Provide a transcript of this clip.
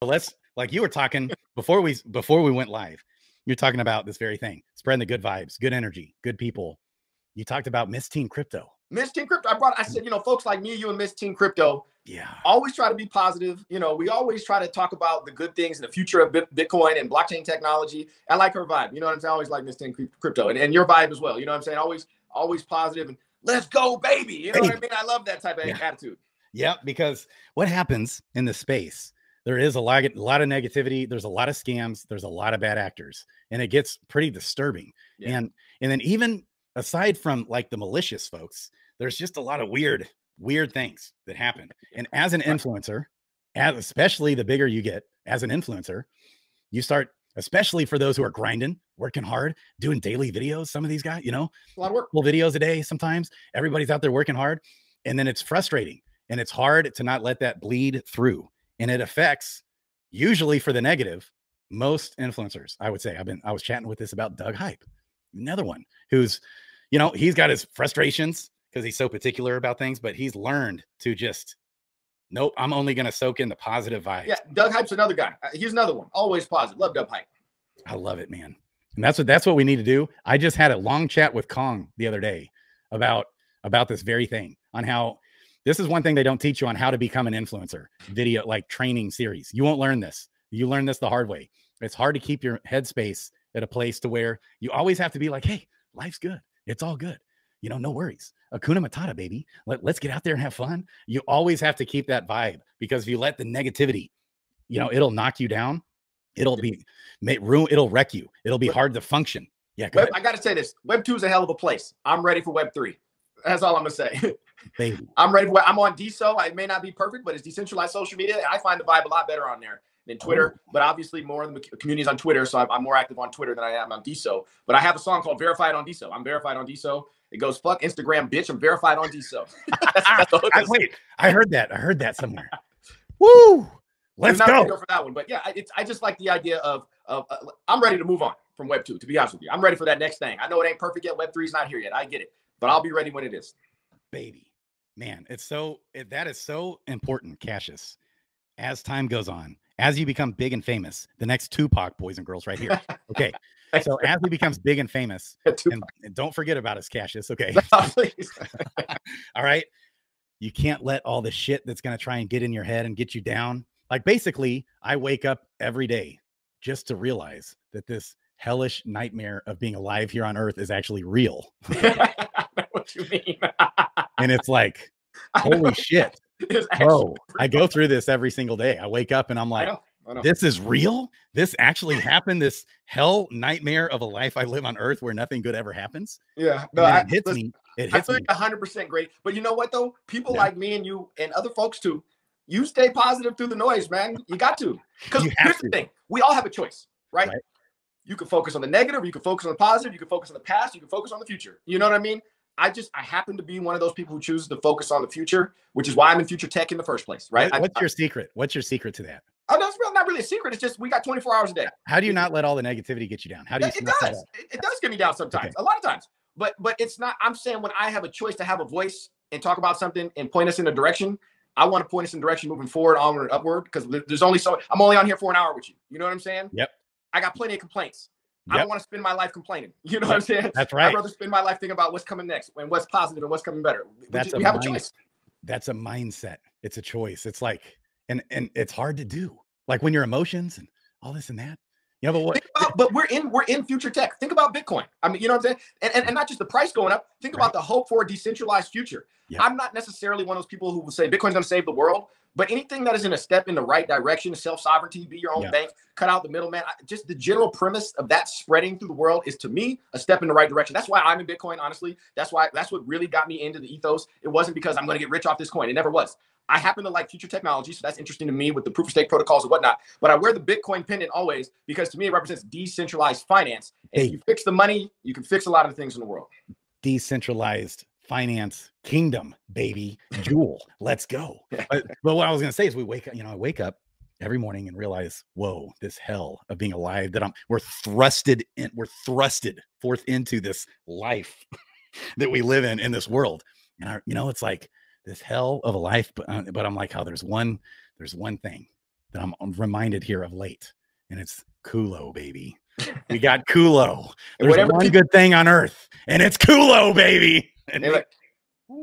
let's, like you were talking before we went live, you're talking about this very thing, spreading the good vibes, good energy, good people. You talked about Miss Teen Crypto. Miss Teen Crypto. I said, folks like me, you, and Miss Teen Crypto. Yeah. Always try to be positive. We always try to talk about the good things in the future of Bitcoin and blockchain technology. I like her vibe. You know what I'm saying? I always like Miss Teen Crypto and your vibe as well. You know what I'm saying? Always positive and let's go, baby. You know what I mean? I love that type of attitude. Yeah, because what happens in the space, there is a lot of negativity. There's a lot of scams. There's a lot of bad actors, and it gets pretty disturbing. Yeah. And then even aside from like the malicious folks, there's just a lot of weird things that happen. And as an influencer, especially the bigger you get as an influencer, you start, especially for those who are grinding, working hard, doing daily videos. Some of these guys, a lot of work, videos a day. Sometimes everybody's out there working hard, and then it's frustrating. And it's hard to not let that bleed through. And it affects, usually for the negative, most influencers, I would say. I was chatting with this about Doug Hype, another one who's, he's got his frustrations because he's so particular about things, but he's learned to just, nope, I'm only going to soak in the positive vibes. Yeah, Doug Hype's another guy. He's another one. Always positive. Love Doug Hype. I love it, man. And that's what we need to do. I just had a long chat with Kong the other day about this very thing, on how this is one thing they don't teach you on how to become an influencer video, like training series. You won't learn this. You learn this the hard way. It's hard to keep your headspace at a place to where you always have to be like, hey, life's good. It's all good. No worries. Hakuna Matata, baby. Let's get out there and have fun. You always have to keep that vibe, because if you let the negativity, it'll knock you down. It'll wreck you. It'll be hard to function. Yeah. I got to say this. Web 2 is a hell of a place. I'm ready for Web 3. That's all I'm going to say. Baby. I'm ready for. I'm on DSO. It may not be perfect, but it's decentralized social media. I find the vibe a lot better on there than Twitter. But obviously, more of the community is on Twitter, so I'm more active on Twitter than I am on DSO. But I have a song called "Verified on DSO." I'm verified on DSO. It goes, "Fuck Instagram, bitch. I'm verified on DSO." Wait, I heard that somewhere. Woo! Let's go for that one. But yeah, I just like the idea of I'm ready to move on from Web 2. To be honest with you, I'm ready for that next thing. I know it ain't perfect yet. Web 3 is not here yet. I get it, but I'll be ready when it is. Baby. Man, that is so important, Cassius. As time goes on, as you become big and famous, the next Tupac, boys and girls, right here. Okay. So as he becomes big and famous, and don't forget about us, Cassius. Okay. Please. All right. You can't let all the shit that's going to try and get in your head and get you down. Like, basically, I wake up every day just to realize that this hellish nightmare of being alive here on Earth is actually real. I know what you mean. And it's like, holy shit. Bro, I go through this every single day. I wake up and I'm like, I know. This is real? This actually happened? This hell nightmare of a life I live on Earth where nothing good ever happens? Yeah. No, it hits me. It hits me. 100% great. But you know what, though? People like me and you and other folks, too, you stay positive through the noise, man. You got to. Because here's the thing. We all have a choice, right? You can focus on the negative, or you can focus on the positive, you can focus on the past, you can focus on the future. You know what I mean? I happen to be one of those people who chooses to focus on the future, which is why I'm in future tech in the first place, right? What's your secret? What's your secret to that? Oh, that's not really a secret. It's just we got 24 hours a day. How do you not let all the negativity get you down? How do you? It does get me down sometimes, a lot of times. But it's not. I'm saying when I have a choice to have a voice and talk about something and point us in a direction, I want to point us in a direction moving forward, onward, and upward. Because there's only I'm only on here for an hour with you. You know what I'm saying? Yep. I got plenty of complaints. Yep. I don't want to spend my life complaining. You know what I'm saying? That's right. I'd rather spend my life thinking about what's coming next and what's positive and what's coming better. We have a choice. That's a mindset. It's a choice. It's like, and it's hard to do. Like when your emotions and all this and that. But we're in future tech. Think about Bitcoin. I mean, you know what I'm saying? And not just the price going up. Think about the hope for a decentralized future. Yep. I'm not necessarily one of those people who will say Bitcoin's going to save the world. But anything that is in a step in the right direction, self-sovereignty, be your own bank, cut out the middleman. Just the general premise of that spreading through the world is, to me, a step in the right direction. That's why I'm in Bitcoin, honestly. That's what really got me into the ethos. It wasn't because I'm going to get rich off this coin. It never was. I happen to like future technology, so that's interesting to me with the proof of stake protocols and whatnot. But I wear the Bitcoin pendant always because, to me, it represents decentralized finance. And if you fix the money, you can fix a lot of the things in the world. Decentralized finance kingdom, baby. Jewel. Let's go. But what I was going to say is I wake up every morning and realize, whoa, this hell of being alive that we're thrusted forth into this life that we live in this world. And it's like this hell of a life, but I'm like, how there's one thing that I'm reminded here of late, and it's Kulo, baby. We got Kulo. There's one good thing on earth, and it's Kulo, baby. And hey, look,